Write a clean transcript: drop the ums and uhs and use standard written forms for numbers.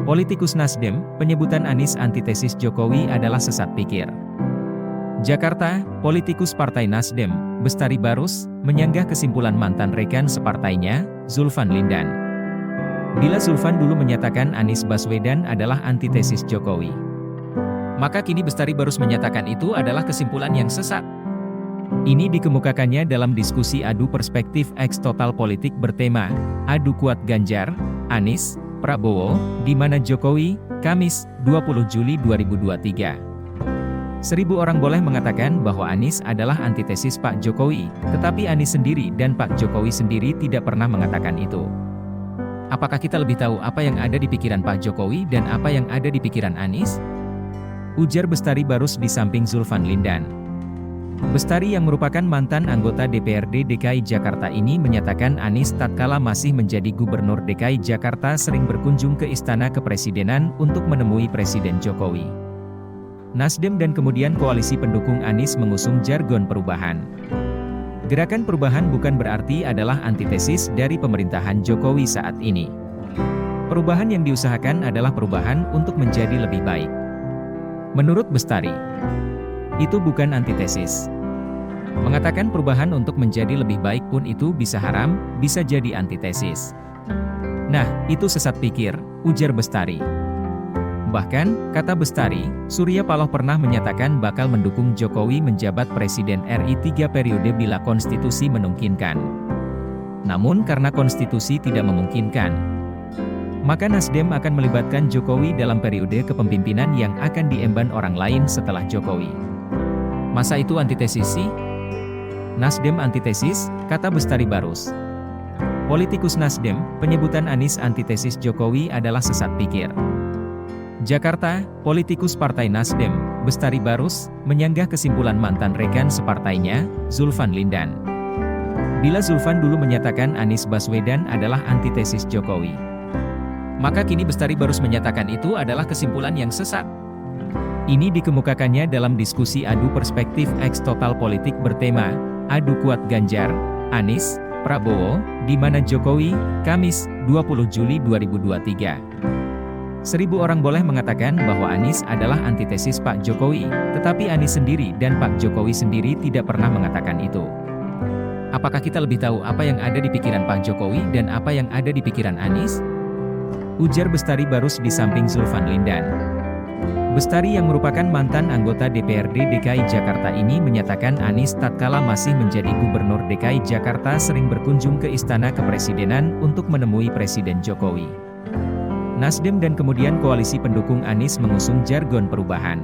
Politikus Nasdem, penyebutan Anies antitesis Jokowi adalah sesat pikir. Jakarta, politikus Partai Nasdem, Bestari Barus, menyanggah kesimpulan mantan rekan separtainya, Zulfan Lindan. Bila Zulfan dulu menyatakan Anies Baswedan adalah antitesis Jokowi, maka kini Bestari Barus menyatakan itu adalah kesimpulan yang sesat. Ini dikemukakannya dalam diskusi adu perspektif X Total Politik bertema, Adu Kuat Ganjar, Anies, Prabowo, di mana Jokowi, Kamis, 20 Juli 2023. 1000 orang boleh mengatakan bahwa Anies adalah antitesis Pak Jokowi, tetapi Anies sendiri dan Pak Jokowi sendiri tidak pernah mengatakan itu. Apakah kita lebih tahu apa yang ada di pikiran Pak Jokowi dan apa yang ada di pikiran Anies? Ujar Bestari Barus di samping Zulfan Lindan. Bestari yang merupakan mantan anggota DPRD DKI Jakarta ini menyatakan Anies tatkala masih menjadi Gubernur DKI Jakarta sering berkunjung ke Istana Kepresidenan untuk menemui Presiden Jokowi. Nasdem dan kemudian koalisi pendukung Anies mengusung jargon perubahan. Gerakan perubahan bukan berarti adalah antitesis dari pemerintahan Jokowi saat ini. Perubahan yang diusahakan adalah perubahan untuk menjadi lebih baik. Menurut Bestari, itu bukan antitesis. Mengatakan perubahan untuk menjadi lebih baik pun itu bisa haram, bisa jadi antitesis. Nah, itu sesat pikir, ujar Bestari. Bahkan, kata Bestari, Surya Paloh pernah menyatakan bakal mendukung Jokowi menjabat Presiden RI 3 periode bila konstitusi memungkinkan. Namun karena konstitusi tidak memungkinkan, maka Nasdem akan melibatkan Jokowi dalam periode kepemimpinan yang akan diemban orang lain setelah Jokowi. Masa itu antitesis sih? Nasdem antitesis, kata Bestari Barus. Politikus Nasdem, penyebutan Anies antitesis Jokowi adalah sesat pikir. Jakarta, politikus Partai Nasdem, Bestari Barus, menyanggah kesimpulan mantan rekan separtainya, Zulfan Lindan. Bila Zulfan dulu menyatakan Anies Baswedan adalah antitesis Jokowi, maka kini Bestari Barus menyatakan itu adalah kesimpulan yang sesat. Ini dikemukakannya dalam diskusi adu perspektif X Total Politik bertema, Adu Kuat Ganjar, Anies, Prabowo, di mana Jokowi, Kamis, 20 Juli 2023. 1000 orang boleh mengatakan bahwa Anies adalah antitesis Pak Jokowi, tetapi Anies sendiri dan Pak Jokowi sendiri tidak pernah mengatakan itu. Apakah kita lebih tahu apa yang ada di pikiran Pak Jokowi dan apa yang ada di pikiran Anies? Ujar Bestari Barus di samping Zulfan Lindan. Bestari yang merupakan mantan anggota DPRD DKI Jakarta ini menyatakan Anies tatkala masih menjadi Gubernur DKI Jakarta sering berkunjung ke Istana Kepresidenan untuk menemui Presiden Jokowi. Nasdem dan kemudian koalisi pendukung Anies mengusung jargon perubahan.